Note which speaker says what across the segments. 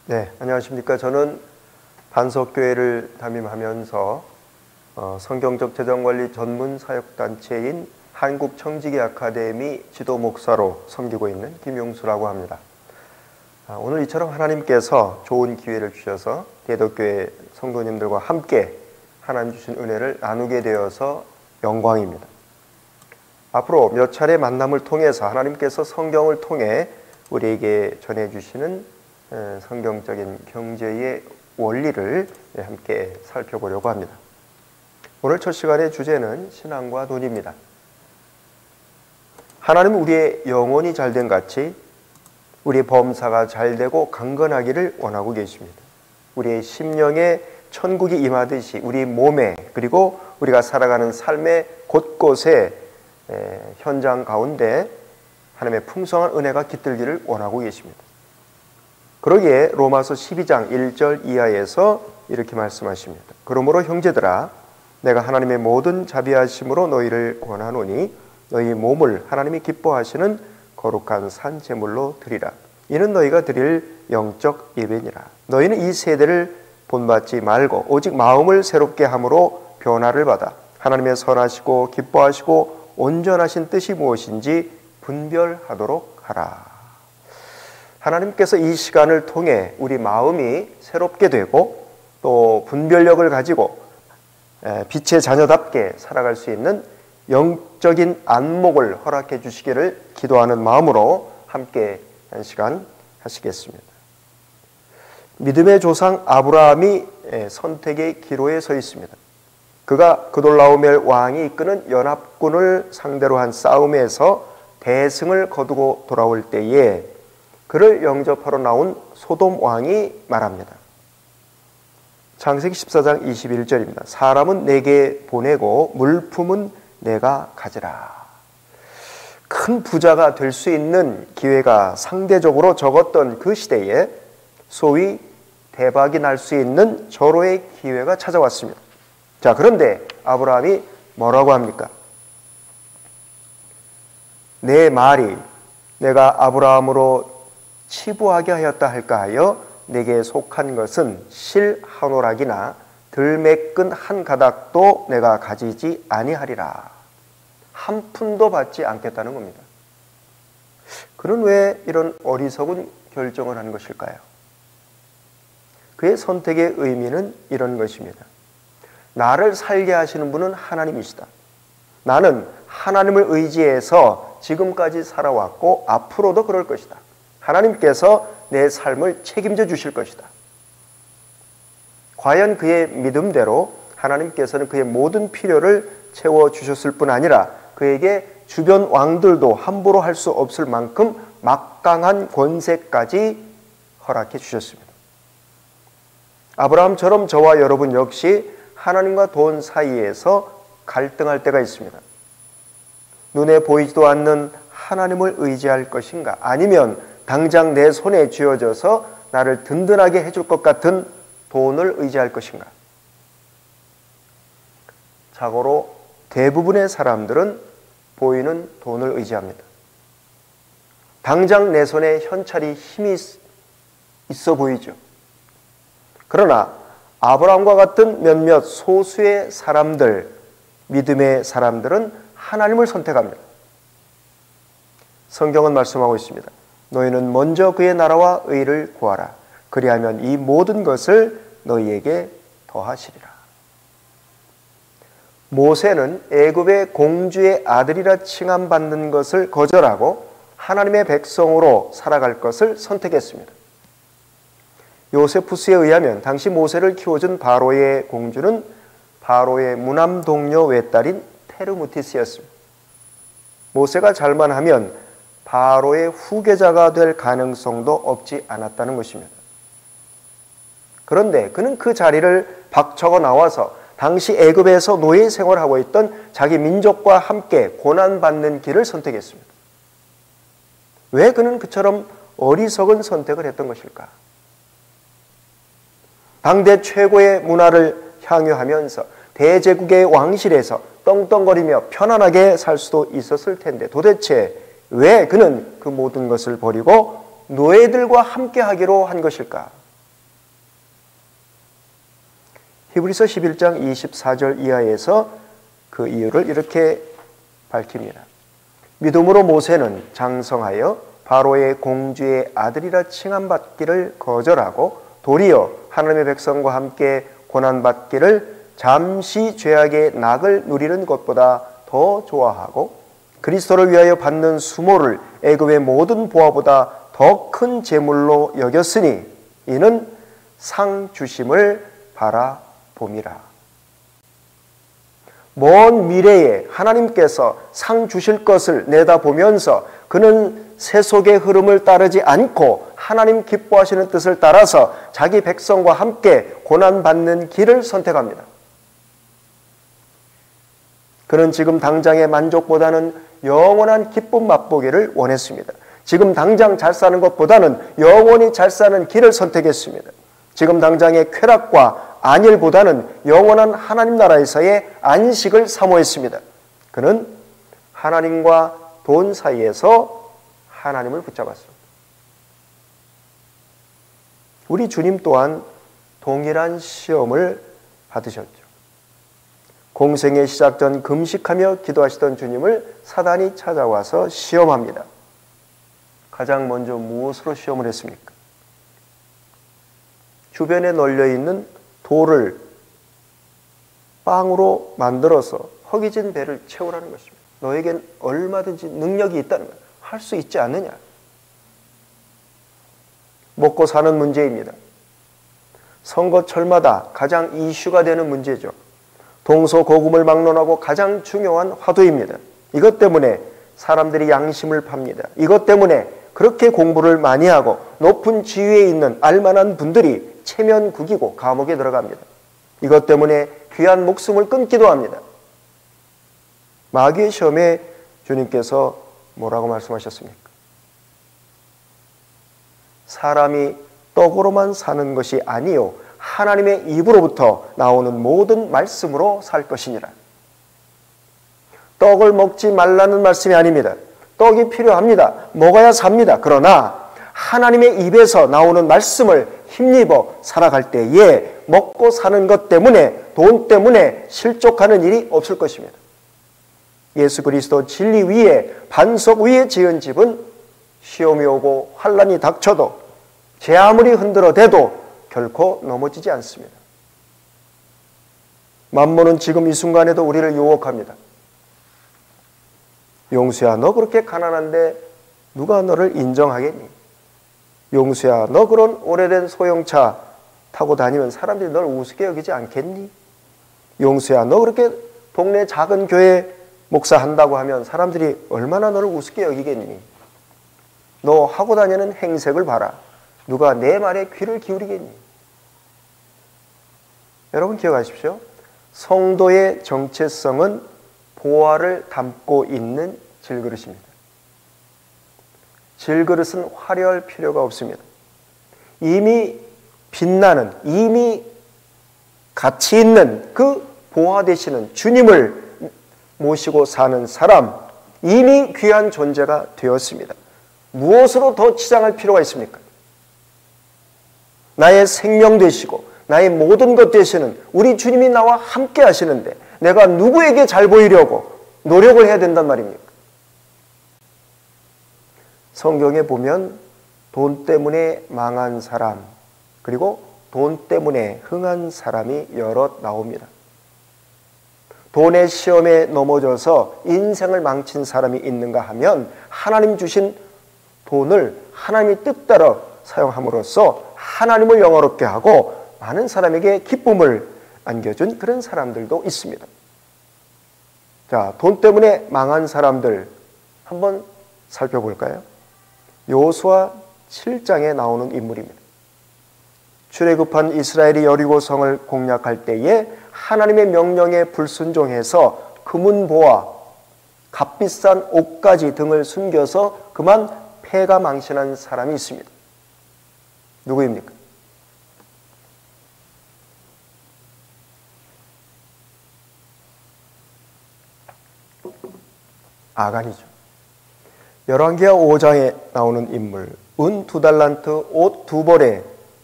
Speaker 1: 네, 안녕하십니까. 저는 반석교회를 담임하면서 성경적 재정관리 전문 사역단체인 한국청지기 아카데미 지도 목사로 섬기고 있는 김용수라고 합니다. 오늘 이처럼 하나님께서 좋은 기회를 주셔서 대덕교회 성도님들과 함께 하나님 주신 은혜를 나누게 되어서 영광입니다. 앞으로 몇 차례 만남을 통해서 하나님께서 성경을 통해 우리에게 전해주시는 성경적인 경제의 원리를 함께 살펴보려고 합니다. 오늘 첫 시간의 주제는 신앙과 돈입니다. 하나님은 우리의 영혼이 잘된 같이 우리의 범사가 잘되고 강건하기를 원하고 계십니다. 우리의 심령에 천국이 임하듯이 우리 몸에, 그리고 우리가 살아가는 삶의 곳곳에 현장 가운데 하나님의 풍성한 은혜가 깃들기를 원하고 계십니다. 그러기에 로마서 12장 1절 이하에서 이렇게 말씀하십니다. 그러므로 형제들아, 내가 하나님의 모든 자비하심으로 너희를 권하노니 너희 몸을 하나님이 기뻐하시는 거룩한 산 제물로 드리라. 이는 너희가 드릴 영적 예배니라. 너희는 이 세대를 본받지 말고 오직 마음을 새롭게 함으로 변화를 받아 하나님의 선하시고 기뻐하시고 온전하신 뜻이 무엇인지 분별하도록 하라. 하나님께서 이 시간을 통해 우리 마음이 새롭게 되고 또 분별력을 가지고 빛의 자녀답게 살아갈 수 있는 영적인 안목을 허락해 주시기를 기도하는 마음으로 함께 한 시간 하시겠습니다. 믿음의 조상 아브라함이 선택의 기로에 서 있습니다. 그가 그돌라오멜 왕이 이끄는 연합군을 상대로 한 싸움에서 대승을 거두고 돌아올 때에 그를 영접하러 나온 소돔 왕이 말합니다. 창세기 14장 21절입니다. 사람은 내게 보내고 물품은 내가 가지라. 큰 부자가 될 수 있는 기회가 상대적으로 적었던 그 시대에 소위 대박이 날 수 있는 절호의 기회가 찾아왔습니다. 자, 그런데 아브라함이 뭐라고 합니까? 내 말이 내가 아브라함으로 치부하게 하였다 할까 하여 내게 속한 것은 실 한 오락이나 들매끈 한 가닥도 내가 가지지 아니하리라. 한 푼도 받지 않겠다는 겁니다. 그는 왜 이런 어리석은 결정을 한 것일까요? 그의 선택의 의미는 이런 것입니다. 나를 살게 하시는 분은 하나님이시다. 나는 하나님을 의지해서 지금까지 살아왔고 앞으로도 그럴 것이다. 하나님께서 내 삶을 책임져 주실 것이다. 과연 그의 믿음대로 하나님께서는 그의 모든 필요를 채워주셨을 뿐 아니라 그에게 주변 왕들도 함부로 할 수 없을 만큼 막강한 권세까지 허락해 주셨습니다. 아브라함처럼 저와 여러분 역시 하나님과 돈 사이에서 갈등할 때가 있습니다. 눈에 보이지도 않는 하나님을 의지할 것인가, 아니면 당장 내 손에 쥐어져서 나를 든든하게 해줄 것 같은 돈을 의지할 것인가. 자고로 대부분의 사람들은 보이는 돈을 의지합니다. 당장 내 손에 현찰이 힘이 있어 보이죠. 그러나 아브라함과 같은 몇몇 소수의 사람들, 믿음의 사람들은 하나님을 선택합니다. 성경은 말씀하고 있습니다. 너희는 먼저 그의 나라와 의를 구하라. 그리하면 이 모든 것을 너희에게 더하시리라. 모세는 애굽의 공주의 아들이라 칭함받는 것을 거절하고 하나님의 백성으로 살아갈 것을 선택했습니다. 요세푸스에 의하면 당시 모세를 키워준 바로의 공주는 바로의 무남 동료 외딸인 테르무티스였습니다. 모세가 잘만 하면 바로의 후계자가 될 가능성도 없지 않았다는 것입니다. 그런데 그는 그 자리를 박차고 나와서 당시 애굽에서 노예 생활하고 있던 자기 민족과 함께 고난받는 길을 선택했습니다. 왜 그는 그처럼 어리석은 선택을 했던 것일까? 당대 최고의 문화를 향유하면서 대제국의 왕실에서 떵떵거리며 편안하게 살 수도 있었을 텐데 도대체 왜 그는 그 모든 것을 버리고 노예들과 함께 하기로 한 것일까? 히브리서 11장 24절 이하에서 그 이유를 이렇게 밝힙니다. 믿음으로 모세는 장성하여 바로의 공주의 아들이라 칭함받기를 거절하고 도리어 하나님의 백성과 함께 고난받기를 잠시 죄악의 낙을 누리는 것보다 더 좋아하고 그리스도를 위하여 받는 수모를 애굽의 모든 보화보다 더 큰 재물로 여겼으니 이는 상 주심을 바라봄이라. 먼 미래에 하나님께서 상 주실 것을 내다보면서 그는 세속의 흐름을 따르지 않고 하나님 기뻐하시는 뜻을 따라서 자기 백성과 함께 고난받는 길을 선택합니다. 그는 지금 당장의 만족보다는 영원한 기쁨 맛보기를 원했습니다. 지금 당장 잘 사는 것보다는 영원히 잘 사는 길을 선택했습니다. 지금 당장의 쾌락과 안일보다는 영원한 하나님 나라에서의 안식을 사모했습니다. 그는 하나님과 돈 사이에서 하나님을 붙잡았습니다. 우리 주님 또한 동일한 시험을 받으셨죠. 공생의 시작 전 금식하며 기도하시던 주님을 사단이 찾아와서 시험합니다. 가장 먼저 무엇으로 시험을 했습니까? 주변에 널려있는 돌을 빵으로 만들어서 허기진 배를 채우라는 것입니다. 너에겐 얼마든지 능력이 있다는 거예요. 할 수 있지 않느냐. 먹고 사는 문제입니다. 선거철마다 가장 이슈가 되는 문제죠. 동서고금을 막론하고 가장 중요한 화두입니다. 이것 때문에 사람들이 양심을 팝니다. 이것 때문에 그렇게 공부를 많이 하고 높은 지위에 있는 알만한 분들이 체면 구기고 감옥에 들어갑니다. 이것 때문에 귀한 목숨을 끊기도 합니다. 마귀의 시험에 주님께서 뭐라고 말씀하셨습니까? 사람이 떡으로만 사는 것이 아니요 하나님의 입으로부터 나오는 모든 말씀으로 살 것이니라. 떡을 먹지 말라는 말씀이 아닙니다. 떡이 필요합니다. 먹어야 삽니다. 그러나 하나님의 입에서 나오는 말씀을 힘입어 살아갈 때에 먹고 사는 것 때문에 돈 때문에 실족하는 일이 없을 것입니다. 예수 그리스도 진리 위에 반석 위에 지은 집은 시험이 오고 환난이 닥쳐도 제 아무리 흔들어대도 결코 넘어지지 않습니다. 만몬은 지금 이 순간에도 우리를 유혹합니다. 용수야, 너 그렇게 가난한데 누가 너를 인정하겠니? 용수야, 너 그런 오래된 소형차 타고 다니면 사람들이 널 우습게 여기지 않겠니? 용수야, 너 그렇게 동네 작은 교회 목사한다고 하면 사람들이 얼마나 너를 우습게 여기겠니? 너 하고 다니는 행색을 봐라. 누가 내 말에 귀를 기울이겠니? 여러분 기억하십시오. 성도의 정체성은 보화를 담고 있는 질그릇입니다. 질그릇은 화려할 필요가 없습니다. 이미 빛나는, 이미 가치 있는 그 보화 되시는 주님을 모시고 사는 사람, 이미 귀한 존재가 되었습니다. 무엇으로 더 치장할 필요가 있습니까? 나의 생명 되시고 나의 모든 것 되시는 우리 주님이 나와 함께 하시는데 내가 누구에게 잘 보이려고 노력을 해야 된단 말입니까? 성경에 보면 돈 때문에 망한 사람 그리고 돈 때문에 흥한 사람이 여럿 나옵니다. 돈의 시험에 넘어져서 인생을 망친 사람이 있는가 하면 하나님 주신 돈을 하나님의 뜻대로 사용함으로써 하나님을 영화롭게 하고 많은 사람에게 기쁨을 안겨준 그런 사람들도 있습니다. 자, 돈 때문에 망한 사람들 한번 살펴볼까요? 여호수아 7장에 나오는 인물입니다. 출애굽한 이스라엘이 여리고성을 공략할 때에 하나님의 명령에 불순종해서 금은보화, 값비싼 옷까지 등을 숨겨서 그만 패가 망신한 사람이 있습니다. 누구입니까? 아간이죠. 열왕기하 5장에 나오는 인물, 은 2달란트, 옷 2벌에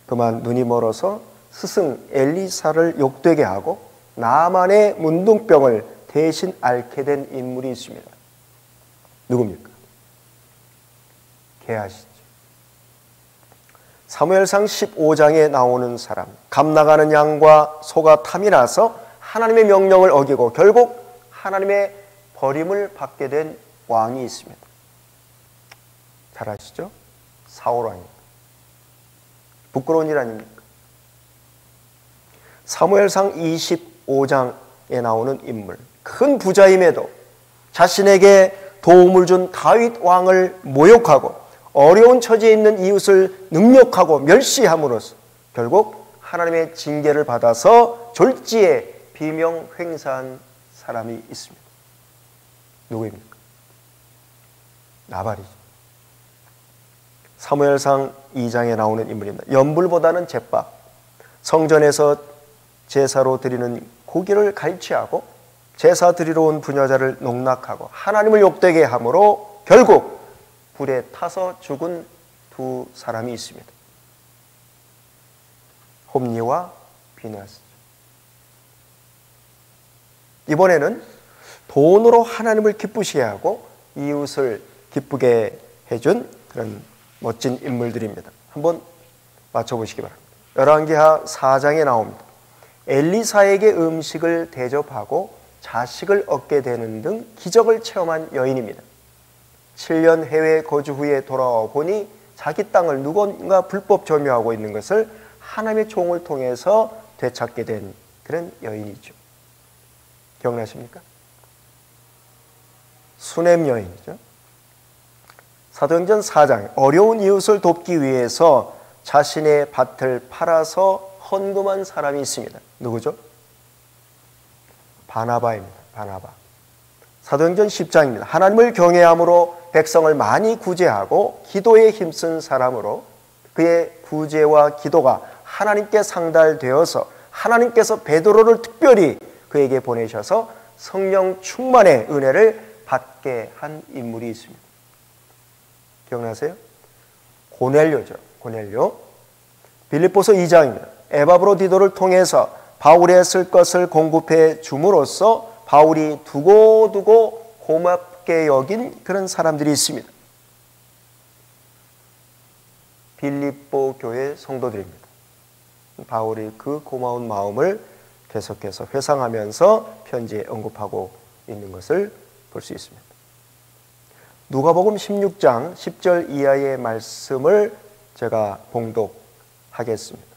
Speaker 1: 그만 눈이 멀어서 스승 엘리사를 욕되게 하고 나만의 문둥병을 대신 앓게 된 인물이 있습니다. 누굽니까? 게하시죠. 사무엘상 15장에 나오는 사람, 감 나가는 양과 소가 탐이 나서 하나님의 명령을 어기고 결국 하나님의 버림을 받게 된 왕이 있습니다. 잘 아시죠? 사울 왕입니다. 부끄러운 일 아닙니까? 사무엘상 25장에 나오는 인물, 큰 부자임에도 자신에게 도움을 준 다윗 왕을 모욕하고 어려운 처지에 있는 이웃을 능욕하고 멸시함으로써 결국 하나님의 징계를 받아서 졸지에 비명 횡사한 사람이 있습니다. 누구입니까? 나발이죠. 사무엘상 2장에 나오는 인물입니다. 연불보다는 제밥, 성전에서 제사로 드리는 고기를 갈취하고 제사 드리러 온 부녀자를 농락하고 하나님을 욕되게 함으로 결국 불에 타서 죽은 두 사람이 있습니다. 홈리와 비느하스. 이번에는 돈으로 하나님을 기쁘시게 하고 이웃을 기쁘게 해준 그런 멋진 인물들입니다. 한번 맞춰보시기 바랍니다. 열왕기하 4장에 나옵니다. 엘리사에게 음식을 대접하고 자식을 얻게 되는 등 기적을 체험한 여인입니다. 7년 해외 거주 후에 돌아와 보니 자기 땅을 누군가 불법 점유하고 있는 것을 하나님의 종을 통해서 되찾게 된 그런 여인이죠. 기억나십니까? 수넴 여인이죠. 사도행전 4장, 어려운 이웃을 돕기 위해서 자신의 밭을 팔아서 헌금한 사람이 있습니다. 누구죠? 바나바입니다. 바나바. 사도행전 10장입니다. 하나님을 경외함으로 백성을 많이 구제하고 기도에 힘쓴 사람으로 그의 구제와 기도가 하나님께 상달되어서 하나님께서 베드로를 특별히 그에게 보내셔서 성령 충만의 은혜를 받게 한 인물이 있습니다. 기억나세요? 고넬료죠. 고넬료. 빌립보서 2장입니다. 에바브로디도를 통해서 바울의 쓸 것을 공급해 줌으로써 바울이 두고두고 고맙게 여긴 그런 사람들이 있습니다. 빌립보 교회 성도들입니다. 바울이 그 고마운 마음을 계속해서 회상하면서 편지에 언급하고 있는 것을 볼 수 있습니다. 누가복음 16장 10절 이하의 말씀을 제가 봉독하겠습니다.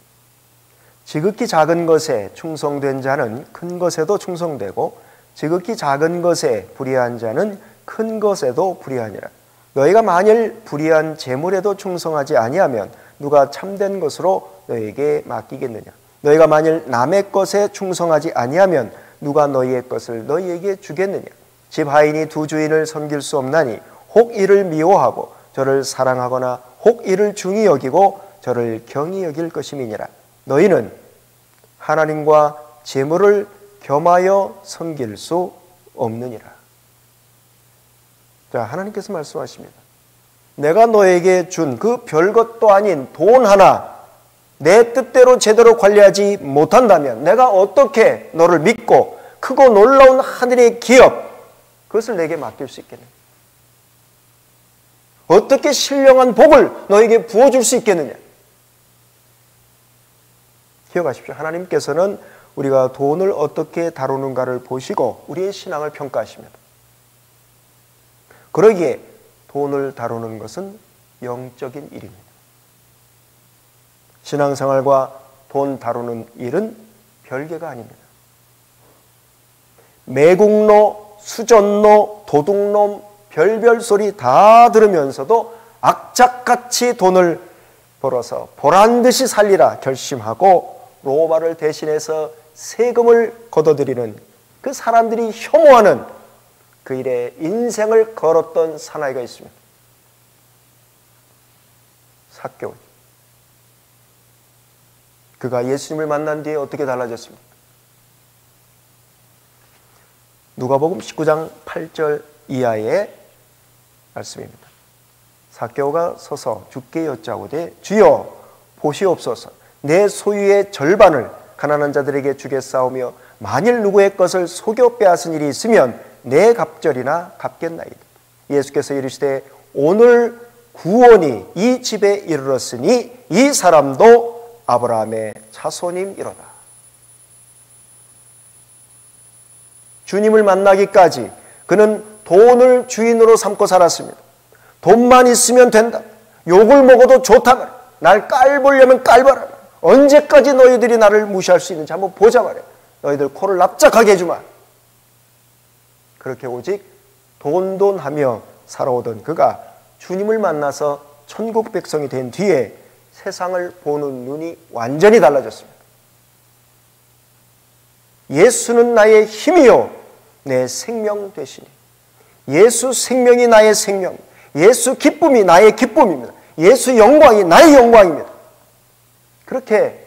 Speaker 1: 지극히 작은 것에 충성된 자는 큰 것에도 충성되고 지극히 작은 것에 불의한 자는 큰 것에도 불의하니라. 너희가 만일 불의한 재물에도 충성하지 아니하면 누가 참된 것으로 너희에게 맡기겠느냐. 너희가 만일 남의 것에 충성하지 아니하면 누가 너희의 것을 너희에게 주겠느냐. 집 하인이 두 주인을 섬길 수 없나니 혹 이를 미워하고 저를 사랑하거나 혹 이를 중히 여기고 저를 경히 여길 것임이니라. 너희는 하나님과 재물을 겸하여 섬길 수 없느니라. 자, 하나님께서 말씀하십니다. 내가 너에게 준 그 별것도 아닌 돈 하나 내 뜻대로 제대로 관리하지 못한다면 내가 어떻게 너를 믿고 크고 놀라운 하늘의 기업 그것을 내게 맡길 수 있겠느냐. 어떻게 신령한 복을 너에게 부어줄 수 있겠느냐. 기억하십시오. 하나님께서는 우리가 돈을 어떻게 다루는가를 보시고 우리의 신앙을 평가하십니다. 그러기에 돈을 다루는 것은 영적인 일입니다. 신앙생활과 돈 다루는 일은 별개가 아닙니다. 매국노, 수전노, 도둑놈, 별별 소리 다 들으면서도 악착같이 돈을 벌어서 보란듯이 살리라 결심하고 로마를 대신해서 세금을 걷어들이는 그 사람들이 혐오하는 그 일에 인생을 걸었던 사나이가 있습니다. 삭개오. 그가 예수님을 만난 뒤에 어떻게 달라졌습니까? 누가복음 19장 8절 이하의 말씀입니다. 삭개오가 서서 주께 여짜오되 주여 보시옵소서 내 소유의 절반을 가난한 자들에게 주겠사오며 만일 누구의 것을 속여 빼앗은 일이 있으면 내 갑절이나 갚겠나이다. 예수께서 이르시되 오늘 구원이 이 집에 이르렀으니 이 사람도 아브라함의 자손임이로다. 주님을 만나기까지 그는 돈을 주인으로 삼고 살았습니다. 돈만 있으면 된다. 욕을 먹어도 좋다 말이야. 날 깔보려면 깔봐라. 언제까지 너희들이 나를 무시할 수 있는지 한번 보자 말이야. 너희들 코를 납작하게 해주마. 그렇게 오직 돈하며 살아오던 그가 주님을 만나서 천국 백성이 된 뒤에 세상을 보는 눈이 완전히 달라졌습니다. 예수는 나의 힘이요 내 생명 되시니, 예수 생명이 나의 생명, 예수 기쁨이 나의 기쁨입니다. 예수 영광이 나의 영광입니다. 그렇게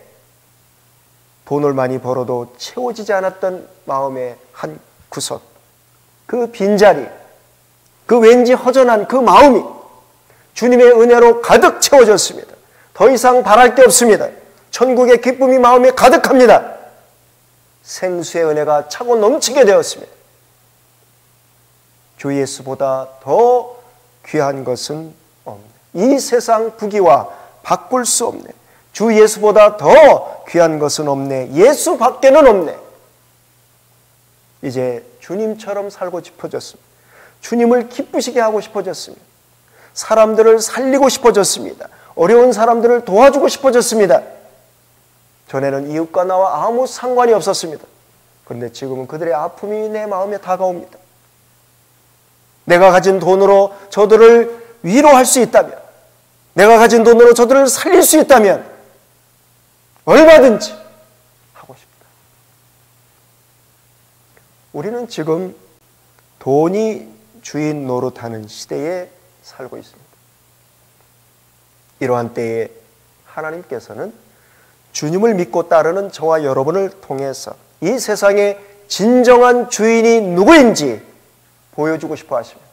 Speaker 1: 돈을 많이 벌어도 채워지지 않았던 마음의 한 구석, 그 빈자리, 그 왠지 허전한 그 마음이 주님의 은혜로 가득 채워졌습니다. 더 이상 바랄 게 없습니다. 천국의 기쁨이 마음에 가득합니다. 생수의 은혜가 차고 넘치게 되었습니다. 주 예수보다 더 귀한 것은 없네. 이 세상 부귀와 바꿀 수 없네. 주 예수보다 더 귀한 것은 없네. 예수 밖에는 없네. 이제 주님처럼 살고 싶어졌습니다. 주님을 기쁘시게 하고 싶어졌습니다. 사람들을 살리고 싶어졌습니다. 어려운 사람들을 도와주고 싶어졌습니다. 전에는 이웃과 나와 아무 상관이 없었습니다. 그런데 지금은 그들의 아픔이 내 마음에 다가옵니다. 내가 가진 돈으로 저들을 위로할 수 있다면, 내가 가진 돈으로 저들을 살릴 수 있다면 얼마든지 하고 싶다. 우리는 지금 돈이 주인 노릇하는 시대에 살고 있습니다. 이러한 때에 하나님께서는 주님을 믿고 따르는 저와 여러분을 통해서 이 세상의 진정한 주인이 누구인지 보여주고 싶어 하십니다.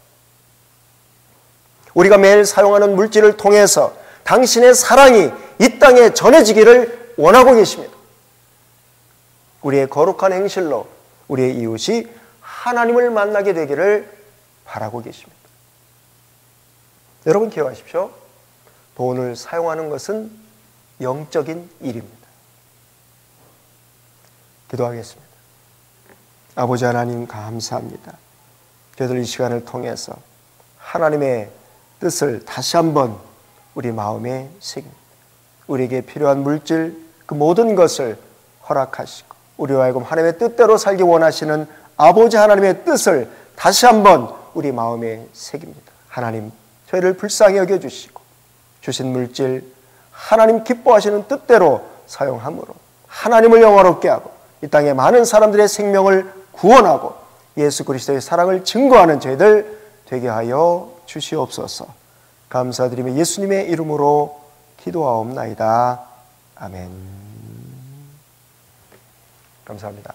Speaker 1: 우리가 매일 사용하는 물질을 통해서 당신의 사랑이 이 땅에 전해지기를 원하고 계십니다. 우리의 거룩한 행실로 우리의 이웃이 하나님을 만나게 되기를 바라고 계십니다. 여러분 기억하십시오. 돈을 사용하는 것은 영적인 일입니다. 기도하겠습니다. 아버지 하나님 감사합니다. 저희들 이 시간을 통해서 하나님의 뜻을 다시 한번 우리 마음에 새깁니다. 우리에게 필요한 물질 그 모든 것을 허락하시고 우리와 하여금 하나님의 뜻대로 살기 원하시는 아버지 하나님의 뜻을 다시 한번 우리 마음에 새깁니다. 하나님 저희를 불쌍히 여겨주시고 주신 물질 하나님 기뻐하시는 뜻대로 사용함으로 하나님을 영화롭게 하고 이 땅에 많은 사람들의 생명을 구원하고 예수 그리스도의 사랑을 증거하는 저희들 되게 하여 주시옵소서. 감사드리며 예수님의 이름으로 기도하옵나이다. 아멘. 감사합니다.